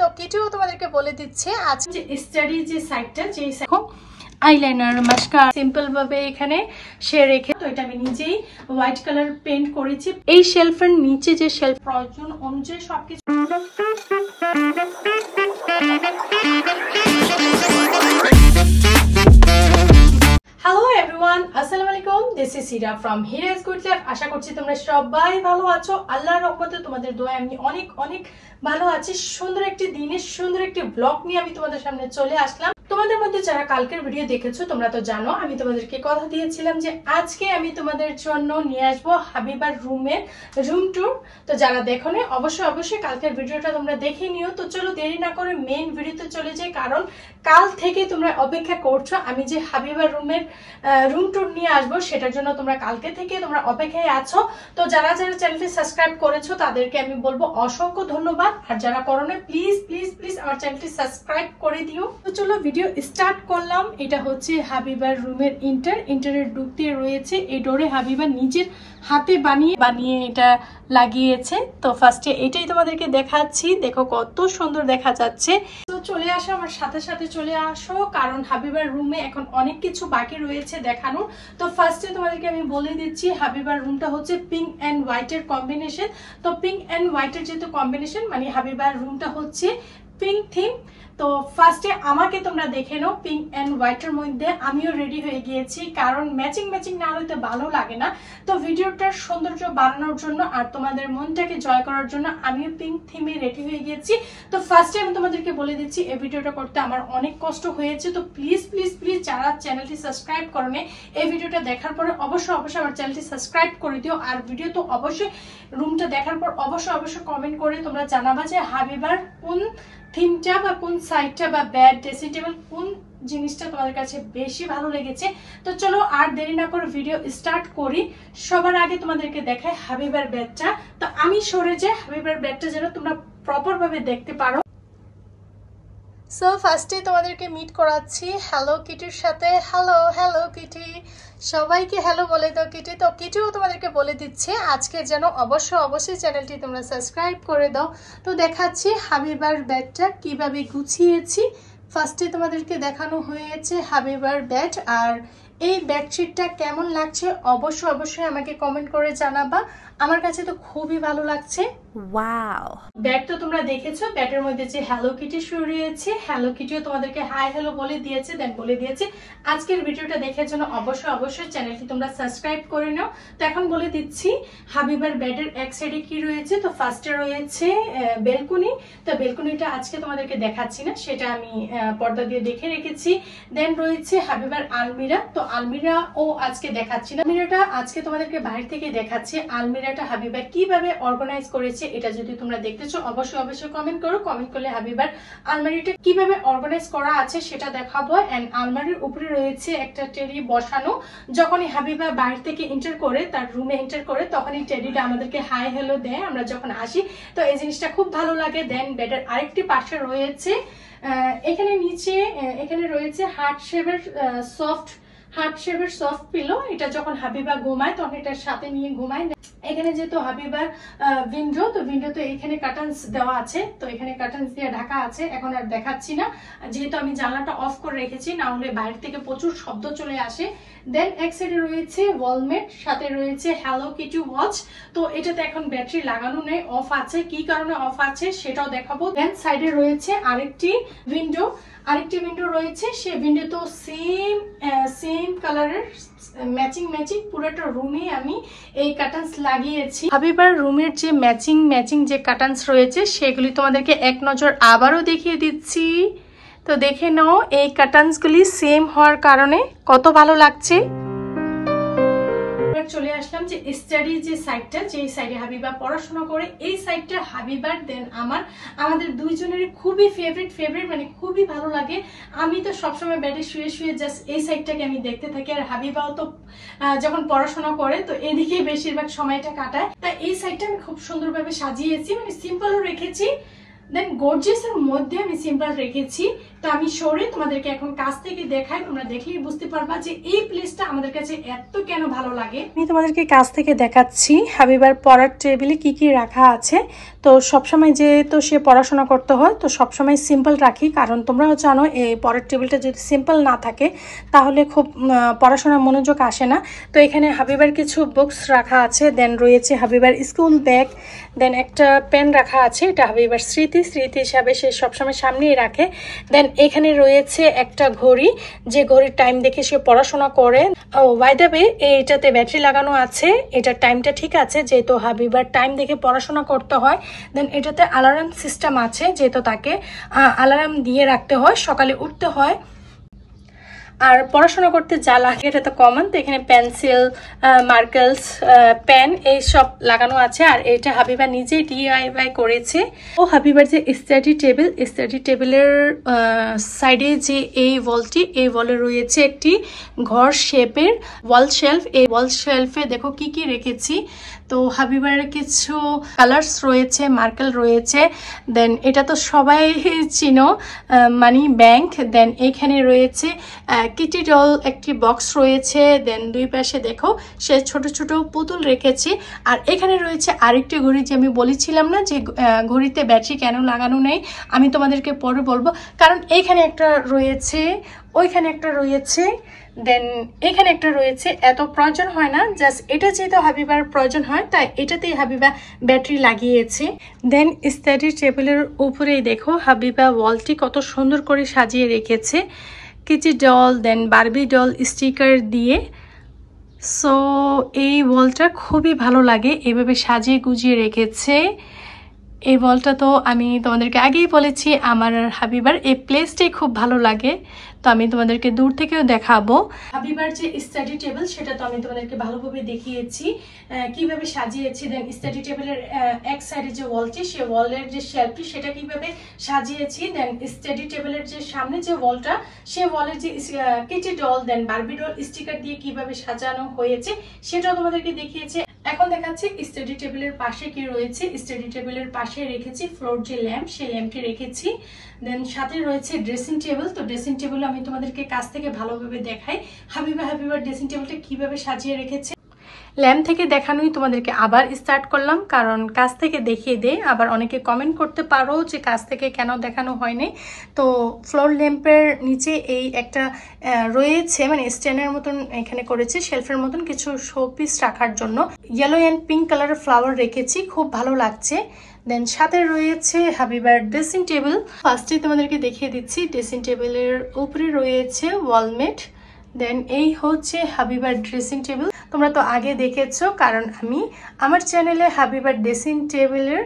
তো কিটিও তোমাদেরকে বলে দিচ্ছে আজকে স্টাডি যে সাইডটা যে আইলাইনার মাস্কারা সিম্পল ভাবে এখানে সে রেখে, তো এটা আমি নিজেই হোয়াইট কালার পেইন্ট করেছি। এই শেলফের নিচে যে শেলফ প্রয়োজন অনুযায়ী সবকিছু। হ্যালো এভরিওয়ান, আসসালামু আলাইকুম। This is Sira from হিরাজ good life. আশা করছি তোমরা সবাই ভালো আছো। আল্লাহর রহমতে তোমাদের দোয়ায় আমি অনেক অনেক ভালো আছি। সুন্দর একটি দিনের সুন্দর একটি ব্লগ নিয়ে আমি তোমাদের সামনে চলে আসলাম। তোমাদের মধ্যে যারা কালকের ভিডিও দেখেছো তোমরা তো জানো আমি তোমাদেরকে কথা দিয়েছিলাম যে আজকে আমি তোমাদের জন্য নিয়ে আসবো হাবিবার রুমের রুম ট্যুর। তো যারা দেখোনি অবশ্যই কালকের ভিডিওটা তোমরা দেখে নিও। তো চলো দেরি না করে মেইন ভিডিওতে চলে যাই, কারণ কাল থেকে তোমরা অপেক্ষা করছো আমি যে হাবিবার রুমের রুম ট্যুর নিয়ে আসবো, সেটার জন্য তোমরা কালকে থেকে তোমরা অপেক্ষায় আছো। তো যারা যারা চ্যানেলটি সাবস্ক্রাইব করেছো তাদেরকে আমি বলবো অসংখ্য ধন্যবাদ, আর যারা করো না প্লিজ প্লিজ প্লিজ আমার চ্যানেলটি সাবস্ক্রাইব করে দিও। তো চলো ভিডিও স্টার্ট করলাম। এটা হচ্ছে হাবিবার রুমের ইন্টারের ঢুকতে রয়েছে এই ডোরে হাবিবা নিজের হাতে বানিয়ে এটা লাগিয়েছে। তো ফার্স্টে এটাই তোমাদেরকে দেখাচ্ছি, দেখো কত সুন্দর দেখা যাচ্ছে। তো চলে আসো আমার সাথে সাথে চলে আসো, কারণ হাবিবার রুমে এখন অনেক কিছু বাকি রয়েছে দেখানো। তো ফার্স্টে তোমাদেরকে আমি বলে দিচ্ছি হাবিবার রুমটা হচ্ছে পিঙ্ক অ্যান্ড হোয়াইটের কম্বিনেশন। তো পিঙ্ক অ্যান্ড হোয়াইটের যেহেতু কম্বিনেশন মানে হাবিবার রুমটা হচ্ছে পিঙ্ক থিম। তো ফার্স্টে আমাকে তোমরা দেখে নাও পিঙ্ক অ্যান্ড হোয়াইটের মধ্যে আমিও রেডি হয়ে গিয়েছি, কারণ ম্যাচিং না হলে ভালো লাগে না। তো ভিডিওটার সৌন্দর্য বাড়ানোর জন্য আর তোমাদের মনটাকে জয় করার জন্য আমিও পিঙ্ক থিমে রেডি হয়ে গিয়েছি। তো ফার্স্টে আমি তোমাদেরকে বলে দিচ্ছি এই ভিডিওটা করতে আমার অনেক কষ্ট হয়েছে। তো প্লিজ প্লিজ প্লিজ যারা চ্যানেলটি সাবস্ক্রাইব করোনি এই ভিডিওটা দেখার পরে অবশ্যই আমার চ্যানেলটি সাবস্ক্রাইব করে দিও। আর ভিডিও তো অবশ্যই রুমটা দেখার পর অবশ্যই কমেন্ট করে তোমরা জানাবা যে হাবিবার কোন থিমটা বা কোন সাইডটা বা বেড ড্রেসিং টেবিল কোন জিনিসটা তোমাদের কাছে বেশি ভালো লেগেছে। তো চলো আর দেরি না করে ভিডিও স্টার্ট করি। সবার আগে তোমাদেরকে দেখাই হাবিবার বেডটা। তো আমি সরে যাই হাবিবার বেডটা যেন তোমরা প্রপার ভাবে দেখতে পারো। সো ফার্স্টে তোমাদেরকে মিট করাচ্ছি হ্যালো কিটির সাথে। হ্যালো কিটি, সবাইকে হ্যালো বলে দাও কিটি। তো কিটিও তোমাদেরকে বলে দিচ্ছে আজকে যেন অবশ্যই চ্যানেলটি তোমরা সাবস্ক্রাইব করে দাও। তো দেখাচ্ছি হাবিবার বেডটা কিভাবে গুছিয়েছি। ফার্স্টে তোমাদেরকে দেখানো হয়েছে হাবিবার বেড, আর এই বেডশিটটা কেমন লাগছে অবশ্যই আমাকে কমেন্ট করে জানাবা। আমার কাছে তো খুবই ভালো লাগছে। ওয়াও, ব্যাড তো তোমরা দেখেছো, ব্যাডের মধ্যে যে হ্যালো কিটি শুয়ে রয়েছে, হ্যালো কিটিও তোমাদেরকে হাই হ্যালো বলে দিয়েছে, দেন বলে দিয়েছে আজকের ভিডিওটা দেখার জন্য অবশ্যই চ্যানেলটি তোমরা সাবস্ক্রাইব করে নাও। তো এখন বলে দিচ্ছি হাবিবার বেডের এক সাইডে কি রয়েছে। তো ফার্স্টে রয়েছে বেলকনি। তো বেলকনিটা আজকে তোমাদেরকে দেখাচ্ছি না, সেটা আমি পর্দা দিয়ে দেখে রেখেছি। দেন রয়েছে হাবিবার আলমিরা। তো আলমিরা ও আজকে দেখাচ্ছি না, আলমিরাটা আজকে তোমাদেরকে বাইরে থেকে দেখাচ্ছি। আলমিরাটা হাবিবা কিভাবে অর্গানাইজ করেছে এটা যদি তোমরা দেখতে চাও অবশ্যই কমেন্ট করো। কমেন্ট করলে হাবিবার আলমারিটা কিভাবে অর্গানাইজ করা আছে সেটা দেখাবো। এন্ড আলমারির উপরে রয়েছে একটা টেডি বসানো। যখনই হাবিবা বাইরে থেকে এন্টার করে, তার রুমে এন্টার করে, তখনই টেডিটা আমাদেরকে হাই হ্যালো দেয় আমরা যখন আসি। তো এই জিনিসটা খুব ভালো লাগে। দেন বেডের আরেকটি পাশে রয়েছে এখানে নিচে এখানে রয়েছে হার্ট শেপের সফট পিলো। এটা যখন হাবিবা ঘুমায় তখন এটার সাথে নিয়ে ঘুমায়। এখানে যেহেতু হাবিবার উইন্ডো, তো উইন্ডোতে এখানে কার্টেন্স দেওয়া আছে, তো এখানে কার্টেন্স দিয়ে ঢাকা আছে। এখন আর দেখাচ্ছি না যেহেতু আমি জানলাটা অফ করে রেখেছি, না হলে বাইরে থেকে প্রচুর শব্দ চলে আসে। দেন এক সাইডে রয়েছে ওয়ালমেট, সাথে রয়েছে হ্যালো কিটি ওয়াচ। তো এটাতে এখন ব্যাটারি লাগানো নেই, অফ আছে। কি কারণে অফ আছে সেটাও দেখাবো। দেন সাইডে রয়েছে আরেকটি উইন্ডো রয়েছে। সে উইন্ডো তো সেম কালারের ম্যাচিং পুরোটা রুমে আমি এই কার্টেন্স লাগিয়েছি। হাবিবার রুমের যে ম্যাচিং যে কার্টেন্স রয়েছে সেগুলি তোমাদেরকে এক নজর আবারও দেখিয়ে দিচ্ছি। তো দেখে নাও এই কার্টেন্সগুলি সেম হওয়ার কারণে কত ভালো লাগছে। চলে আসলাম যে স্টাডি যে সাইডটা, যে সাইডে হাবিবা পড়াশোনা করে, এই সাইডটা হাবিবার দেন আমাদের দুইজনেরই খুবই ফেভারিট মানে খুবই ভালো লাগে। আমি তো সবসময় বেডে শুয়ে জাস্ট এই সাইডটাকে আমি দেখতে থাকি, আর হাবিবাও তো যখন পড়াশোনা করে তো এদিকে বেশিরভাগ সময়টা কাটায়। তাই এই সাইডটা আমি খুব সুন্দরভাবে সাজিয়েছি, মানে সিম্পলও রেখেছি দেন গর্জিয়াসের মধ্যে আমি সিম্পল রেখেছি। তো আমি সরে তোমাদেরকে এখন কাছ থেকে দেখাই, তোমরা দেখলেই বুঝতে পারবা যে এই প্লেসটা আমাদের কাছে এত কেন ভালো লাগে। আমি তোমাদেরকে কাছ থেকে দেখাচ্ছি হাবিবার পড়ার টেবিলে কি কি রাখা আছে। তো সবসময় যেহেতু সে পড়াশোনা করতে হয় তো সবসময় সিম্পল রাখি, কারণ তোমরাও জানো এই পড়ার টেবিলটা যদি সিম্পল না থাকে তাহলে খুব পড়াশোনার মনোযোগ আসে না। তো এখানে হাবিবার কিছু বুকস রাখা আছে, দেন রয়েছে হাবিবার স্কুল ব্যাগ, দেন একটা পেন রাখা আছে, এটা হাবিবার স্মৃতি হিসাবে সে সবসময় সামনেই রাখে। দেন এখানে রয়েছে একটা ঘড়ি, যে ঘড়ির টাইম দেখে সে পড়াশোনা করে। ও বাই দ্য ওয়ে, এইটাতে ব্যাটারি লাগানো আছে, এটার টাইমটা ঠিক আছে যেহেতু হাবিবার টাইম দেখে পড়াশোনা করতে হয়। দেন এটাতে অ্যালার্ম সিস্টেম আছে, যেহেতু তাকে অ্যালার্ম দিয়ে রাখতে হয়, সকালে উঠতে হয়। আর পড়াশোনা করতে যা লাগে এটা তো কমন। তো এখানে পেন্সিল, মার্কেলস, পেন এইসব লাগানো আছে। আর এটা হাবিবা নিজেই DIY করেছে। ও হাবিবার যে স্টাডি টেবিলের সাইডে যে এই ওয়ালটি, এই ওয়ালে রয়েছে একটি ঘর শেপের ওয়াল শেলফ। এই ওয়াল শেলফে দেখো কি কি রেখেছি। তো হাবিবার কিছু কালার্স রয়েছে, মার্কেল রয়েছে। দেন এটা তো সবাই চিনো, মানি ব্যাংক। দেন এখানে রয়েছে কিটি ডল একটি বক্স রয়েছে। দেন দুই পাশে দেখো সে ছোট ছোট পুতুল রেখেছি। আর এখানে রয়েছে আরেকটি ঘড়ি, যে আমি বলেছিলাম না যে ঘড়িতে ব্যাটারি কেন লাগানো নেই, আমি তোমাদেরকে পরে বলবো। কারণ এইখানে একটা রয়েছে, ওইখানে একটা রয়েছে, দেন এখানে একটা রয়েছে। এত প্রয়োজন হয় না, জাস্ট এটা যেহেতু হাবিবার প্রয়োজন হয় তাই এটাতেই হাবিবা ব্যাটারি লাগিয়েছে। দেন স্টাডি টেবিলের উপরেই দেখো হাবিবা ওয়ালটি কত সুন্দর করে সাজিয়ে রেখেছে, কিটি ডল, দেন বারবি ডল স্টিকার দিয়ে। সো এই ওয়ালটা খুবই ভালো লাগে, এভাবে সাজিয়ে গুজিয়ে রেখেছে। এই ওয়ালটা তো আমি তোমাদেরকে আগেই বলেছি আমার হাবিবার এই প্লেসটাই খুব ভালো লাগে। তো আমি তোমাদেরকে দূর থেকেও দেখাবো। হাবিবার যে স্টাডি টেবিল সেটা তো আমি তোমাদেরকে ভালোভাবে দেখিয়েছি কিভাবে সাজিয়েছি। দেন স্টাডি টেবিলের এক সাইডে যে ওয়ালটি, সে ওয়ালের যে শেলফটি সেটা কিভাবে সাজিয়েছি। দেন স্টাডি টেবিলের যে সামনে যে ওয়ালটা, সে ওয়ালের যে কিটি ডল, দেন বারবি ডল স্টিকার দিয়ে কিভাবে সাজানো হয়েছে সেটাও তোমাদেরকে দেখিয়েছি। এখন দেখাচ্ছি স্টাডি টেবিলের পাশে কি রয়েছে। স্টাডি টেবিলের পাশে রেখেছি ফ্লোর যে ল্যাম্প, সেই ল্যাম্পটি রেখেছি। দেন সাথে রয়েছে ড্রেসিং টেবিল। তো ড্রেসিং টেবিল আমি তোমাদেরকে কাছ থেকে ভালোভাবে দেখাই হাবিবার ড্রেসিং টেবিলটা কিভাবে সাজিয়ে রেখেছে। ল্যাম্প থেকে দেখানোই তোমাদেরকে আবার স্টার্ট করলাম, কারণ কাছ থেকে দেখিয়ে দেয়। আবার অনেকে কমেন্ট করতে পারো যে কাছ থেকে কেন দেখানো হয়নি। তো ফ্লোর ল্যাম্পের নিচে এই একটা রয়েছে, মানে স্ট্যান্ডের মতন এখানে করেছে, শেলফের মতন কিছু শোপিস রাখার জন্য। ইয়েলো অ্যান্ড পিঙ্ক কালারের ফ্লাওয়ার রেখেছি, খুব ভালো লাগছে। দেন সাথে রয়েছে হাবিবার ড্রেসিং টেবিল। ফার্স্টে তোমাদেরকে দেখিয়ে দিচ্ছি, ড্রেসিং টেবিলের উপরে রয়েছে ওয়ালমেট। দেন এই হচ্ছে হাবিবার ড্রেসিং টেবিল। তোমরা তো আগে দেখেছো, কারণ আমি আমার চ্যানেলে হাবিবার ড্রেসিং টেবিলের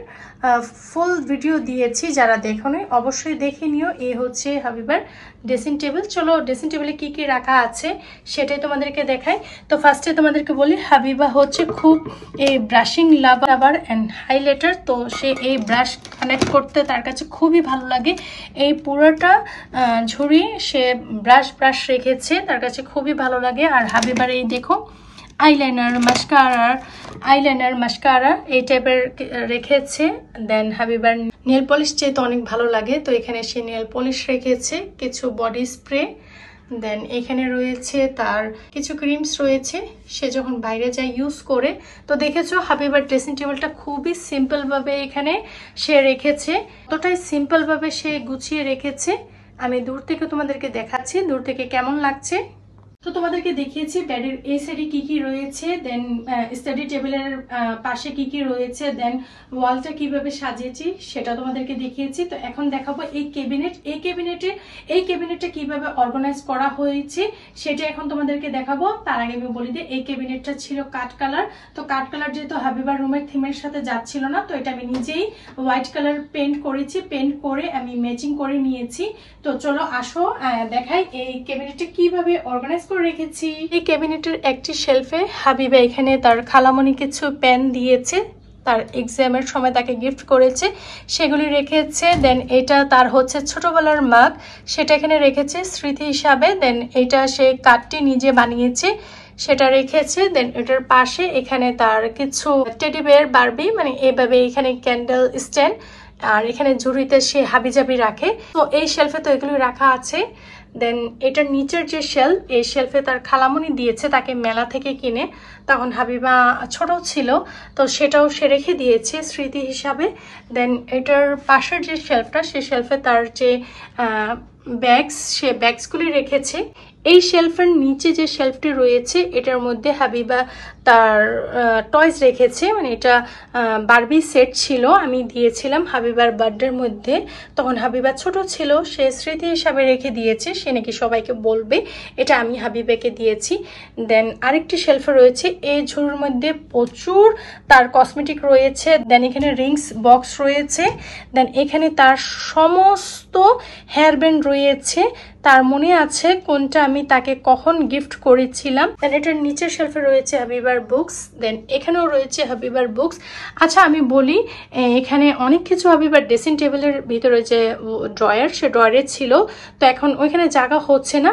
ফুল ভিডিও দিয়েছি। যারা দেখোনি অবশ্যই দেখে নিও। এই হচ্ছে হাবিবার ড্রেসিং টেবিল। চলো ড্রেসিং টেবিলে কি কি রাখা আছে সেটাই তোমাদেরকে দেখাই। তো ফার্স্টে তোমাদেরকে বলি, হাবিবা হচ্ছে খুব এই ব্রাশিং লাভার অ্যান্ড হাইলাইটার। তো সে এই ব্রাশ কানেক্ট করতে তার কাছে খুবই ভালো লাগে। এই পুরোটা ঝুড়ি সে ব্রাশ রেখেছে, তার কাছে খুবই ভালো লাগে। আর হাবিবার এই দেখো আইলাইনার মাস্কারা এই টাইপের রেখেছে। দেন হাবিবার নেল পলিশ যেহেতু অনেক ভালো লাগে, তো এখানে সে নেল পলিশ রেখেছে, কিছু বডি স্প্রে। দেন এখানে রয়েছে তার কিছু ক্রিমস রয়েছে, সে যখন বাইরে যায় ইউজ করে। তো দেখেছো হাবিবার ড্রেসিং টেবিলটা খুবই সিম্পলভাবে এখানে সে রেখেছে, ততটাই সিম্পলভাবে সে গুছিয়ে রেখেছে। আমি দূর থেকে তোমাদেরকে দেখাচ্ছি দূর থেকে কেমন লাগছে। তো তোমাদেরকে দেখিয়েছি বেডের এই সাইডে কি কি রয়েছে, দেন স্টাডি টেবিলের পাশে কি কি রয়েছে, দেন ওয়ালটা কিভাবে সাজিয়েছি সেটা তোমাদেরকে দেখিয়েছি। তো এখন দেখাবো এই ক্যাবিনেটটা কিভাবে অর্গানাইজ করা হয়েছে সেটা এখন তোমাদেরকে দেখাবো। তার আগে আমি বলি দিই, এই ক্যাবিনেটটা ছিল কাঠ কালার। তো কাঠ কালার যেহেতু হাবিবার রুমের থিমের সাথে যাচ্ছিল না, তো এটা আমি নিজেই হোয়াইট কালার পেন্ট করেছি, পেন্ট করে আমি ম্যাচিং করে নিয়েছি। তো চলো আসো দেখাই এই ক্যাবিনেটটা কিভাবে অর্গানাইজ করে রেখেছি। এই ক্যাবিনেটের একটি শেলফে হাবিবা এখানে তার খালামণি কিছু পেন দিয়েছে, তার এক্সামের সময় তাকে গিফট করেছে, সেগুলি রেখেছে। দেন এটা তার হচ্ছে ছোটবেলার মাগ, সেটা এখানে রেখেছে স্মৃতি হিসাবে। দেন এটা সে কাঠটি নিজে বানিয়েছে, সেটা রেখেছে। দেন এটার পাশে এখানে তার কিছু টেডি বেয়ার বারবি, মানে এইভাবে এখানে ক্যান্ডেল স্ট্যান্ড আর এখানে ঝুড়িতে সে হাবিজাবি রাখে। তো এই শেলফে তো এগুলো রাখা আছে। দেন এটার নিচের যে শেলফ, এই শেলফে তার খালামণি দিয়েছে তাকে মেলা থেকে কিনে, তখন হাবিবা ছোট ছিল, তো সেটাও সে রেখে দিয়েছে স্মৃতি হিসাবে। দেন এটার পাশের যে শেলফটা, সেই শেলফে তার যে ব্যাগস, সে ব্যাগসগুলি রেখেছে। এই শেলফের নিচে যে শেলফটি রয়েছে এটার মধ্যে হাবিবা তার টয়স রেখেছে, মানে এটা বারবি সেট ছিল, আমি দিয়েছিলাম হাবিবার বার্থডের মধ্যে, তখন হাবিবা ছোট ছিল, সে স্মৃতি হিসাবে রেখে দিয়েছে, সে নাকি সবাইকে বলবে এটা আমি হাবিবাকে দিয়েছি। দেন আরেকটি শেলফে রয়েছে, এই ঝুড়ির মধ্যে প্রচুর তার কসমেটিক রয়েছে। দেন এখানে রিংস বক্স রয়েছে। দেন এখানে তার সমস্ত হেয়ার ব্যান্ড রয়েছে, তার মনে আছে কোনটা আমি তাকে কখন গিফট করেছিলাম। দেন এটার নিচের শেলফে রয়েছে হাবিবার বুকস। দেন এখানেও রয়েছে হাবিবার বুকস। আচ্ছা আমি বলি, এখানে অনেক কিছু হাবিবার ড্রেসিং টেবিলের ভিতরে যে ড্রয়ার, সে ড্রয়ারে ছিল, তো এখন ওইখানে জায়গা হচ্ছে না।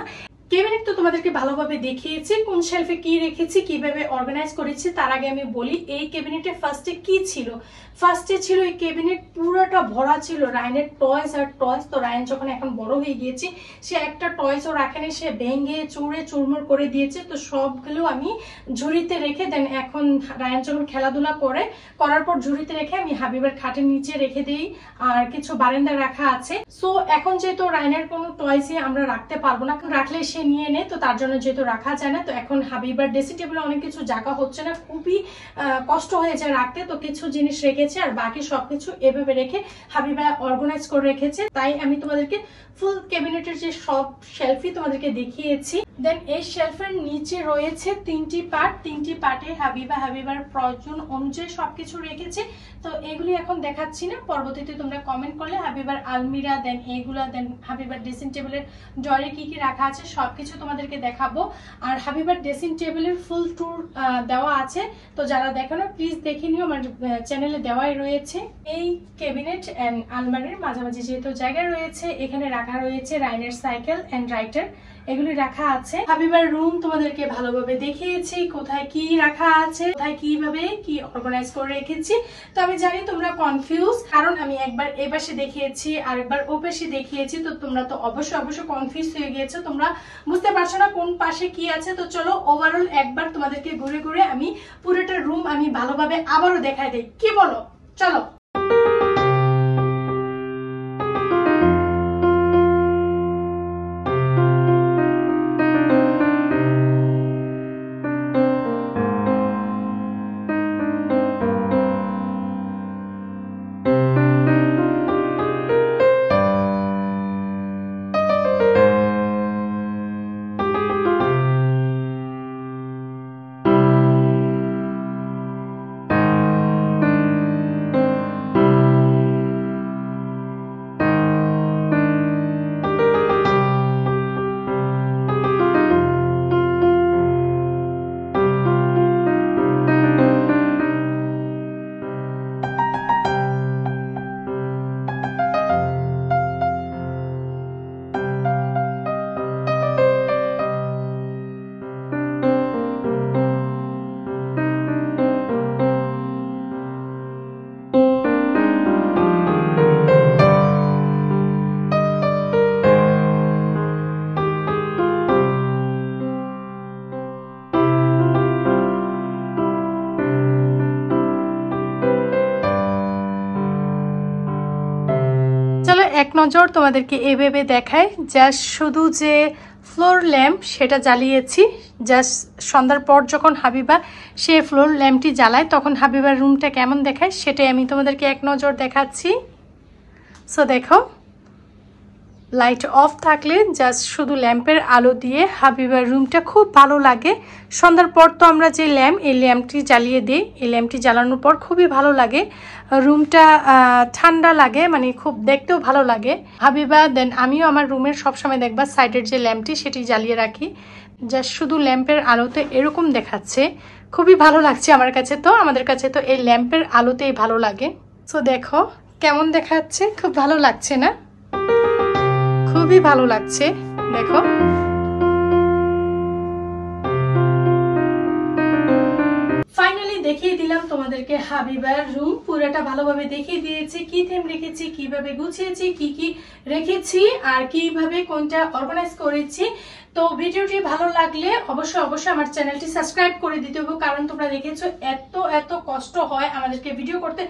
ক্যাবিনেট তো তোমাদেরকে ভালোভাবে দেখিয়েছি, কোন শেলফে কি রেখেছি, কিভাবে অর্গানাইজ করেছি। তার আগে আমি বলি এই ক্যাবিনেটে ফার্স্টে কি ছিল। ফার্স্টে ছিল এই ক্যাবিনেট পুরোটা ভরা ছিল রায়নের টয়স আর টয়স। তো রায়ন যখন এখন বড় হয়ে গিয়েছে, সে একটা টয়সও রাখেনি, সে ভেঙে চুড়ে চুরমুর করে দিয়েছে। তো সবগুলো আমি ঝুড়িতে রেখে, দেন এখন রায়ন যখন খেলাধুলা করার পর ঝুড়িতে রেখে আমি হাবিবার খাটের নিচে রেখে দিই, আর কিছু বারান্দায় রাখা আছে। সো এখন যেহেতু রায়নের কোনো টয়সই আমরা রাখতে পারবো না, রাখলে সে নিয়ে নেয়, তো তার জন্য যেহেতু রাখা যায় না, তো এখন হাবিবার ড্রেসিং টেবিলে অনেক কিছু জায়গা হচ্ছে না, খুবই কষ্ট হয়ে যায় রাখতে। তো কিছু জিনিস রেখেছে আর বাকি সবকিছু এভাবে রেখে হাবিবা অর্গানাইজ করে রেখেছে। তাই আমি তোমাদেরকে ফুল ক্যাবিনেটের যে সব শেলফই তোমাদেরকে দেখিয়েছি। দেন এই শেলফের নিচে রয়েছে 3টি পার্ট, 3টি পার্টে হাবিবার প্রয়োজন অনুযায়ী সবকিছু রেখেছে। তো এগুলি এখন দেখাচ্ছি না, পরবর্তীতে তোমরা কমেন্ট করলে হাবিবার আলমিরা, দেন এইগুলা, দেন হাবিবার ড্রেসিং টেবিলের ড্রয়ারে কি কি রাখা আছে সবকিছু তোমাদেরকে দেখাবো। আর হাবিবার ড্রেসিং টেবিলের ফুল ট্যুর দেওয়া আছে, তো যারা দেখো না প্লিজ দেখে নিও, আমার চ্যানেলে দেওয়াই রয়েছে। এই ক্যাবিনেট এন্ড আলমারির মাঝামাঝি যেহেতু জায়গা রয়েছে, এখানে রাখা রয়েছে রাইনের সাইকেল এন্ড রাইটার, এগুলি রাখা আছে। হাবিবার রুম তোমাদেরকে ভালোভাবে দেখিয়েছি, কোথায় কি রাখা আছে, কোথায় কিভাবে কি অর্গানাইজ করে রেখেছি। তো আমি জানি তোমরা কনফিউজ, কারণ আমি একবার এই পাশে দেখিয়েছি আর একবার ও পাশে দেখিয়েছি, তো তোমরা তো অবশ্যই কনফিউজ হয়ে গিয়েছো, তোমরা বুঝতে পারছো না কোন পাশে কি আছে। তো চলো ওভারঅল একবার তোমাদেরকে ঘুরে ঘুরে আমি পুরোটা রুম আমি ভালোভাবে আবারও দেখাই দিই, কি বলো? চলো। এক নজর তোমাদেরকে এভাবে দেখায়। জাস্ট শুধু যে ফ্লোর ল্যাম্প সেটা জ্বালিয়েছি, জাস্ট সন্ধ্যার পর যখন হাবিবা সে ফ্লোর ল্যাম্পটি জ্বালায় তখন হাবিবার রুমটা কেমন দেখায় সেটাই আমি তোমাদেরকে এক নজর দেখাচ্ছি। সো দেখো, লাইট অফ থাকলে জাস্ট শুধু ল্যাম্পের আলো দিয়ে হাবিবার রুমটা খুব ভালো লাগে। সন্ধ্যার পর তো আমরা যে এই ল্যাম্পটি জ্বালিয়ে দিই, এই ল্যাম্পটি জ্বালানোর পর খুবই ভালো লাগে, রুমটা ঠান্ডা লাগে, মানে খুব দেখতেও ভালো লাগে। হাবিবা দেন আমিও আমার রুমের সবসময় দেখবা সাইডের যে ল্যাম্পটি সেটি জ্বালিয়ে রাখি, জাস্ট শুধু ল্যাম্পের আলোতে এরকম দেখাচ্ছে, খুবই ভালো লাগছে আমার কাছে। তো আমাদের কাছে তো এই ল্যাম্পের আলোতেই ভালো লাগে। সো দেখো কেমন দেখাচ্ছে, খুব ভালো লাগছে না? খুবই ভালো লাগছে দেখো। ফাইনালি দেখিয়ে দিলাম তোমাদেরকে হাবিবার রুম পুরোটা ভালোভাবে দেখিয়ে দিয়েছি, কি থিম রেখেছি, কিভাবে গুছিয়েছি, কি কি রেখেছি আর কিভাবে কোনটা অর্গানাইজ করেছি। তো ভিডিওটি ভালো লাগলে অবশ্যই আমার চ্যানেলটি সাবস্ক্রাইব করে দিতে হবে, কারণ তোমরা দেখেছো এত কষ্ট হয় আমাদেরকে ভিডিও করতে।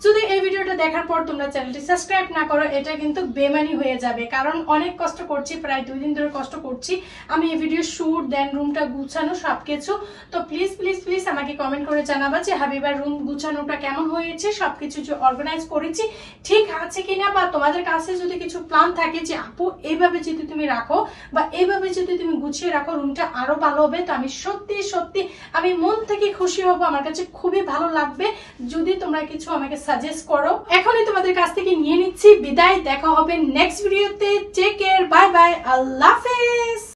যদি এই ভিডিওটা দেখার পর তোমরা চ্যানেলটি সাবস্ক্রাইব না করো এটা কিন্তু বেমানি হয়ে যাবে, কারণ অনেক কষ্ট করছি, প্রায় 2 দিন ধরে কষ্ট করছি আমি এই ভিডিও শুট দেন রুমটা গুছানো সবকিছু। তো প্লিজ আমাকে কমেন্ট করে জানাবা যে হাবিবার রুম গুছানোটা কেমন হয়েছে, সবকিছু যে অর্গানাইজ করেছি ঠিক আছে কিনা, বা তোমাদের কাছে যদি কিছু প্ল্যান থাকে যে আপু এইভাবে যদি তুমি রাখো বা এইভাবে যদি তুমি গুছিয়ে রাখো রুমটা আরো ভালো হবে, তো আমি সত্যি আমি মন থেকে খুশি হব, আমার কাছে খুবই ভালো লাগবে যদি তোমরা কিছু আমাকে সাজেস্ট করো। এখনই তোমাদের কাছ থেকে নিয়ে নিচ্ছি বিদায়, দেখা হবে নেক্সট ভিডিওতে। টেক কেয়ার, বাই বাই, আল্লাহ হাফেজ।